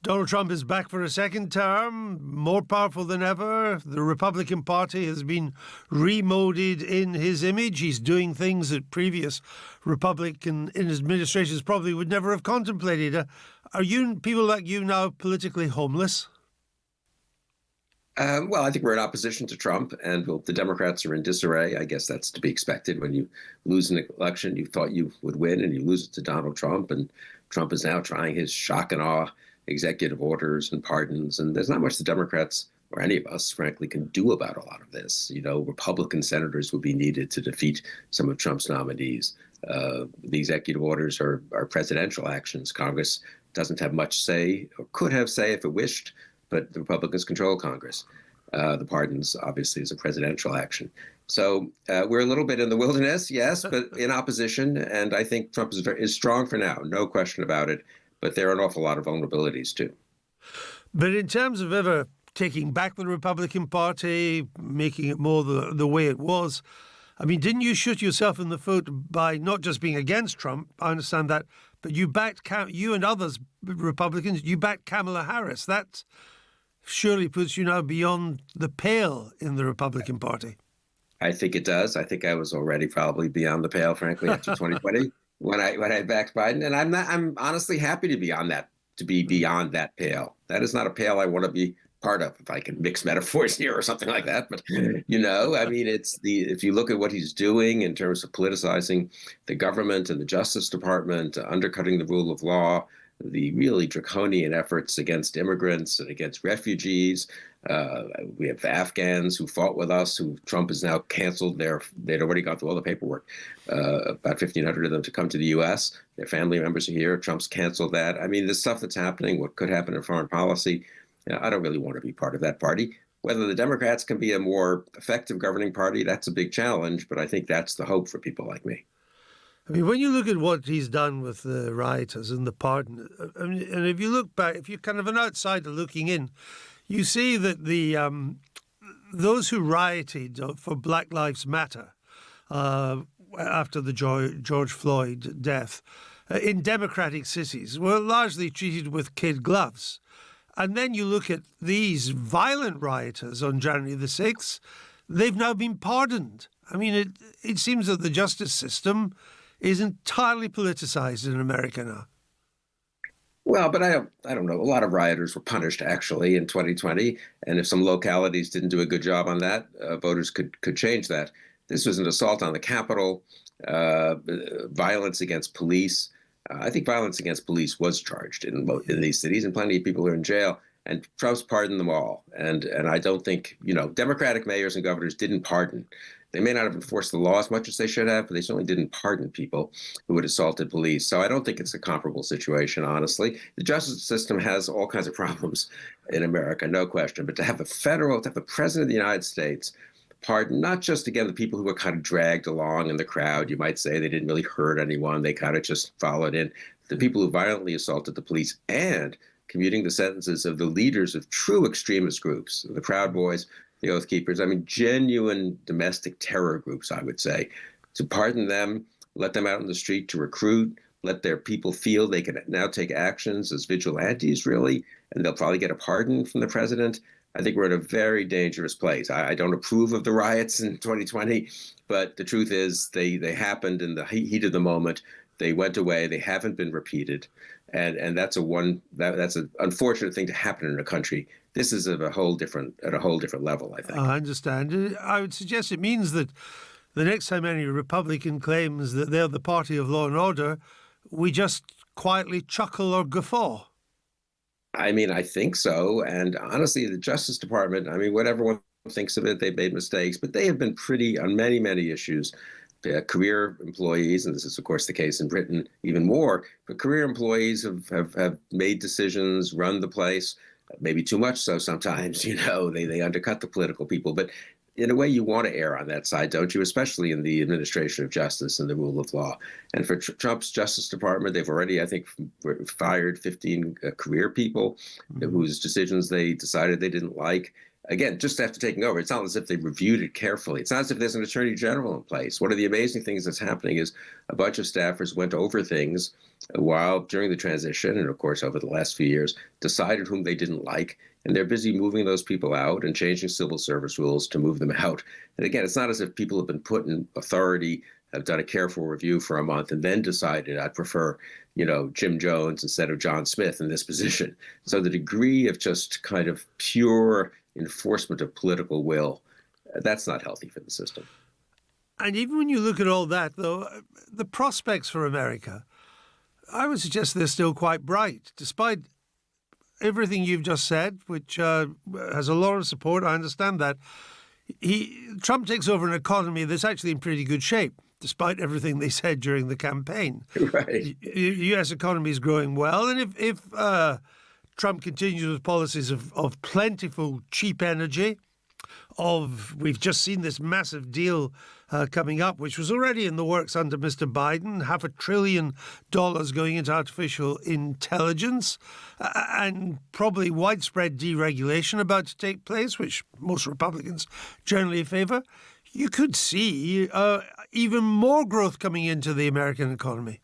Donald Trump is back for a second term, more powerful than ever. The Republican Party has been remolded in his image. He's doing things that previous Republican administrations probably would never have contemplated. Are you, people like you, now politically homeless? Well, I think we're in opposition to Trump, and the Democrats are in disarray. I guess that's to be expected. When you lose an election, you thought you would win, and you lose it to Donald Trump. And Trump is now trying his shock and awe executive orders and pardons. And there's not much the Democrats or any of us, frankly, can do about a lot of this. You know, Republican senators would be needed to defeat some of Trump's nominees. The executive orders are presidential actions. Congress doesn't have much say, or could have say if it wished, but the Republicans control Congress. The pardons, obviously, is a presidential action. So we're a little bit in the wilderness, yes, but in opposition. And I think Trump is strong for now, no question about it. But there are an awful lot of vulnerabilities, too. But in terms of ever taking back the Republican Party, making it more the way it was, I mean, didn't you shoot yourself in the foot by not just being against Trump? I understand that. But you backed, you and others, Republicans, you backed Kamala Harris. That surely puts you now beyond the pale in the Republican Party. I think it does. I think I was already probably beyond the pale, frankly, after 2020 when I backed Biden. And I'm honestly happy to be beyond that pale. That is not a pale I want to be part of, if I can mix metaphors here or something like that. But, you know, I mean, if you look at what he's doing in terms of politicizing the government and the Justice Department, undercutting the rule of law, the really draconian efforts against immigrants and against refugees. We have Afghans who fought with us, who Trump has now canceled. They'd already gone through all the paperwork, about 1,500 of them to come to the U.S. Their family members are here. Trump's canceled that. I mean, the stuff that's happening, what could happen in foreign policy, you know, I don't really want to be part of that party. Whether the Democrats can be a more effective governing party, that's a big challenge. But I think that's the hope for people like me. I mean, when you look at what he's done with the rioters and the pardon, I mean, and if you look back, if you're kind of an outsider looking in, you see that those who rioted for Black Lives Matter after the George Floyd death in democratic cities were largely treated with kid gloves. And then you look at these violent rioters on January the 6th, they've now been pardoned. I mean, it seems that the justice system is entirely politicized in America now. Well, but I don't know. A lot of rioters were punished, actually, in 2020. And if some localities didn't do a good job on that, voters could change that. This was an assault on the Capitol, violence against police. I think violence against police was charged in these cities, and plenty of people are in jail. And Trump's pardoned them all. And I don't think, you know, Democratic mayors and governors didn't pardon. They may not have enforced the law as much as they should have, but they certainly didn't pardon people who had assaulted police. So I don't think it's a comparable situation, honestly. The justice system has all kinds of problems in America, no question. But to have the president of the United States pardon not just, again, the people who were kind of dragged along in the crowd, you might say they didn't really hurt anyone, they kind of just followed in, the people who violently assaulted the police, and commuting the sentences of the leaders of true extremist groups, the Proud Boys, the Oath Keepers, I mean, genuine domestic terror groups, I would say, to pardon them, let them out in the street to recruit, let their people feel they can now take actions as vigilantes, really, and they'll probably get a pardon from the president. I think we're in a very dangerous place. I don't approve of the riots in 2020, but the truth is they happened in the heat of the moment. They went away. They haven't been repeated. And that's an unfortunate thing to happen in a country. This is at a whole different level, I think. I understand. I would suggest it means that the next time any Republican claims that they're the party of law and order, we just quietly chuckle or guffaw. I mean, I think so. And honestly, the Justice Department, I mean, whatever one thinks of it, they've made mistakes, but they have been pretty, on many, many issues, career employees, and this is, of course, the case in Britain even more, but career employees have made decisions, run the place, maybe too much so sometimes, you know, they undercut the political people. But in a way, you want to err on that side, don't you? Especially in the administration of justice and the rule of law. And for Trump's Justice Department, they've already, I think, fired 15 career people whose decisions they decided they didn't like. again, just after taking over, it's not as if they reviewed it carefully. It's not as if there's an attorney general in place. One of the amazing things that's happening is a bunch of staffers went over things while during the transition, and of course over the last few years, decided whom they didn't like, and they're busy moving those people out and changing civil service rules to move them out. And again, it's not as if people have been put in authority, have done a careful review for a month, and then decided I'd prefer, Jim Jones instead of John Smith in this position. So the degree of just kind of pure enforcement of political will, that's not healthy for the system. And even when you look at all that, though, the prospects for America, I would suggest they're still quite bright, despite everything you've just said, which has a lot of support. I understand that. Trump takes over an economy that's actually in pretty good shape, despite everything they said during the campaign. Right. The U.S. economy is growing well, and if Trump continues with policies of plentiful, cheap energy, we've just seen this massive deal coming up, which was already in the works under Mr. Biden, $500 billion going into artificial intelligence, and probably widespread deregulation about to take place, which most Republicans generally favor. You could see even more growth coming into the American economy.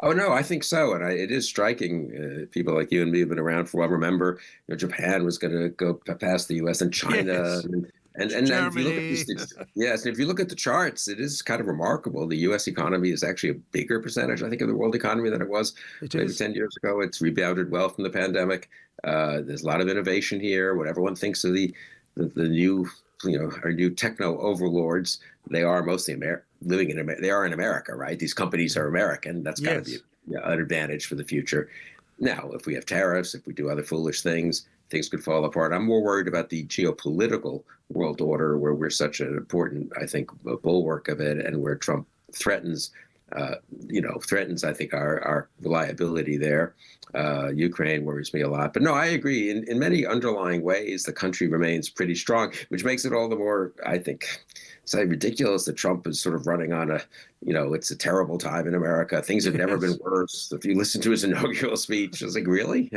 Oh, no, I think so. And it is striking. People like you and me have been around for a while. Remember, Japan was going to go past the U.S. and China. Yes. And then if you look at these, yes, and if you look at the charts, it is kind of remarkable. The U.S. economy is actually a bigger percentage, I think, of the world economy than it was maybe 10 years ago. It's rebounded well from the pandemic. There's a lot of innovation here. What everyone thinks of the new, our new techno overlords, they are mostly living in America. They are in America, right? These companies are American. That's got to be an advantage for the future. Now, if we have tariffs, if we do other foolish things, things could fall apart. I'm more worried about the geopolitical world order, where we're such an important, I think, bulwark of it, and where Trump threatens, I think, our reliability there. Ukraine worries me a lot. But no, I agree. In many underlying ways, the country remains pretty strong, which makes it all the more, I think, it's ridiculous that Trump is sort of running on it's a terrible time in America. Things have never been worse. If you listen to his inaugural speech, I was like, really?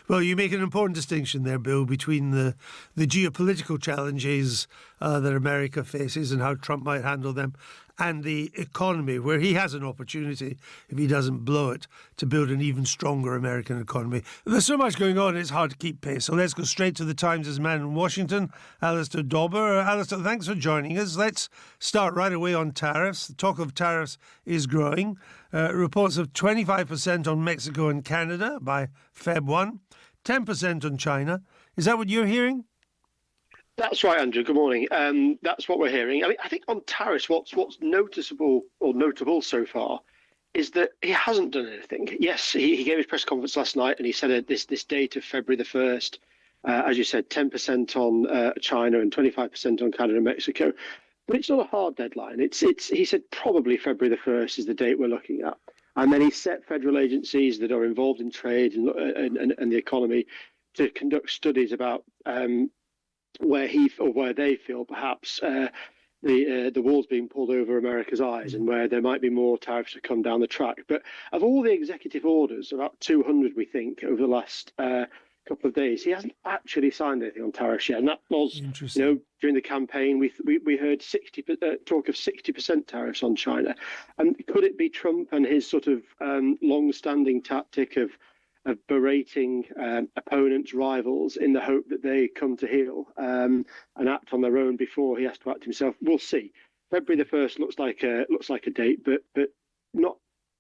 Well, you make an important distinction there, Bill, between the geopolitical challenges that America faces and how Trump might handle them, and the economy, where he has an opportunity, if he doesn't blow it, to build an even stronger American economy. There's so much going on, it's hard to keep pace. So let's go straight to the Times' man in Washington, Alistair Dauber. Alistair, thanks for joining us. Let's start right away on tariffs. The talk of tariffs is growing. Reports of 25% on Mexico and Canada by Feb 1, 10% on China. Is that what you're hearing? That's right, Andrew. Good morning. That's what we're hearing. I mean, I think on tariffs, what's noticeable or notable so far is that he hasn't done anything. Yes, he gave his press conference last night and he said this date of February the 1st, as you said, 10% on China and 25% on Canada and Mexico. But it's not a hard deadline. He said probably February the 1st is the date we're looking at. And then he set federal agencies that are involved in trade and the economy to conduct studies about where they feel perhaps the wool's being pulled over America's eyes and where there might be more tariffs to come down the track. But of all the executive orders, about 200 we think over the last couple of days, he hasn't actually signed anything on tariffs yet. And that was, during the campaign, we heard talk of 60% tariffs on China. And could it be Trump and his sort of long-standing tactic of berating opponents, rivals, in the hope that they come to heel and act on their own before he has to act himself? We'll see. February the 1st looks like a date, but not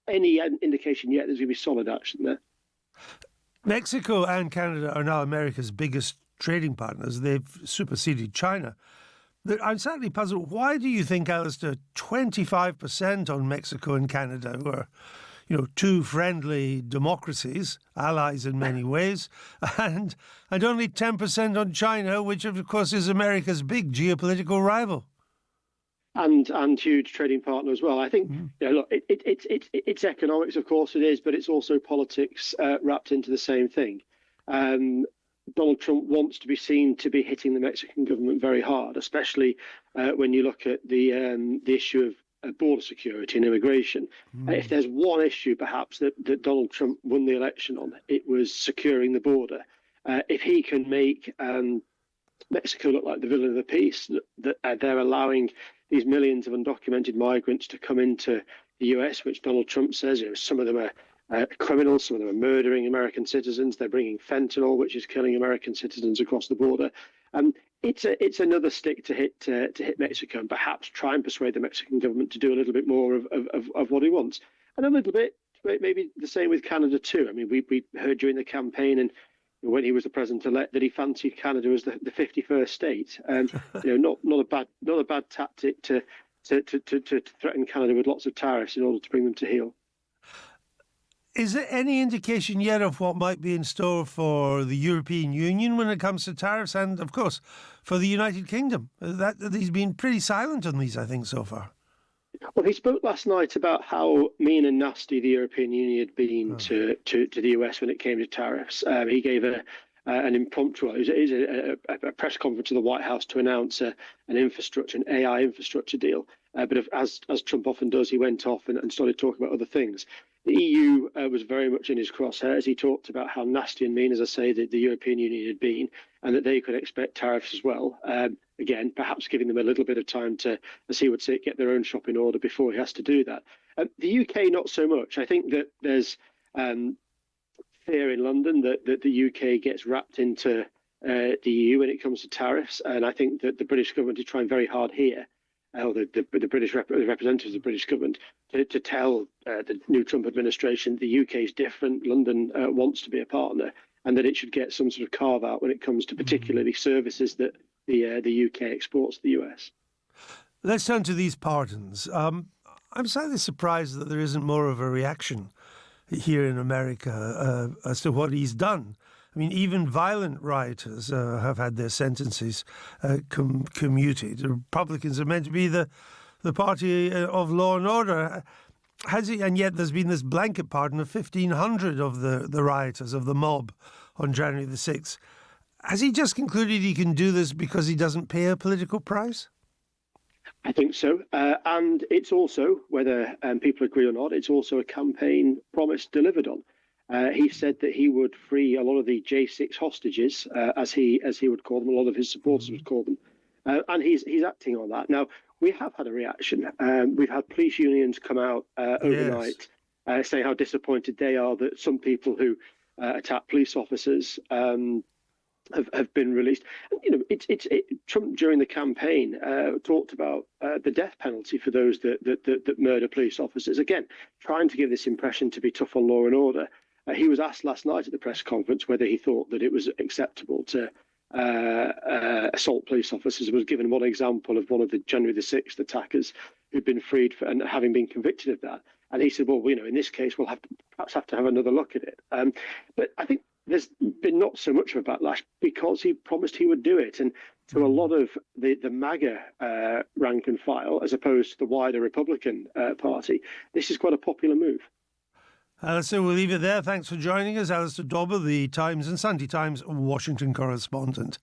any indication yet there's going to be solid action there. Mexico and Canada are now America's biggest trading partners. They've superseded China. I'm sadly puzzled. Why do you think, Alistair, 25% on Mexico and Canada, who are two friendly democracies, allies in many ways, and only 10% on China, which of course is America's big geopolitical rival, and huge trading partner as well. I think look, it's economics, of course it is, but it's also politics wrapped into the same thing. Donald Trump wants to be seen to be hitting the Mexican government very hard, especially when you look at the issue of border security and immigration. If there's one issue perhaps that Donald Trump won the election on, it was securing the border. if he can make Mexico look like the villain of the piece, that they're allowing these millions of undocumented migrants to come into the US, which Donald Trump says, some of them are criminals, some of them are murdering American citizens. They're bringing fentanyl, which is killing American citizens across the border. It's another stick to hit Mexico, and perhaps try and persuade the Mexican government to do a little bit more of what he wants, and a little bit maybe the same with Canada too. I mean, we heard during the campaign and when he was the president-elect that he fancied Canada as the 51st state, and not a bad tactic to threaten Canada with lots of tariffs in order to bring them to heel. Is there any indication yet of what might be in store for the European Union when it comes to tariffs, and of course for the United Kingdom? That he's been pretty silent on these, I think, so far. Well, he spoke last night about how mean and nasty the European Union had been to the US when it came to tariffs. He gave an impromptu, a press conference at the White House to announce an AI infrastructure deal. But as Trump often does, he went off and started talking about other things. The EU was very much in his crosshairs. He talked about how nasty and mean, as I say, the European Union had been, and that they could expect tariffs as well. Again, perhaps giving them a little bit of time to, as he would say, get their own shop in order before he has to do that. The UK, not so much. I think that there's fear in London that the UK gets wrapped into the EU when it comes to tariffs, and I think that the British government is trying very hard here, or the British representatives of the British government, to tell the new Trump administration the UK is different, London wants to be a partner, and that it should get some sort of carve out when it comes to particularly services that the UK exports to the US. Let's turn to these pardons. I'm slightly surprised that there isn't more of a reaction here in America as to what he's done. I mean, even violent rioters have had their sentences commuted. The Republicans are meant to be the party of law and order. And yet there's been this blanket pardon of 1,500 of the rioters, of the mob, on January the 6th. Has he just concluded he can do this because he doesn't pay a political price? I think so. And it's also, whether people agree or not, it's also a campaign promise delivered on. He said that he would free a lot of the J6 hostages, as he would call them, a lot of his supporters would call them. And he's acting on that. Now, we have had a reaction. We've had police unions come out overnight, saying how disappointed they are that some people who attack police officers have been released. And, Trump during the campaign talked about the death penalty for those that murder police officers. Again, trying to give this impression to be tough on law and order. He was asked last night at the press conference whether he thought that it was acceptable to assault police officers. He was given one example of one of the January the 6th attackers who'd been freed and having been convicted of that. And he said, well, in this case, we'll perhaps have to have another look at it. But I think there's been not so much of a backlash because he promised he would do it. And to a lot of the MAGA rank and file, as opposed to the wider Republican Party, this is quite a popular move. So we'll leave it there. Thanks for joining us. Alistair Dobber, the Times and Sunday Times Washington correspondent.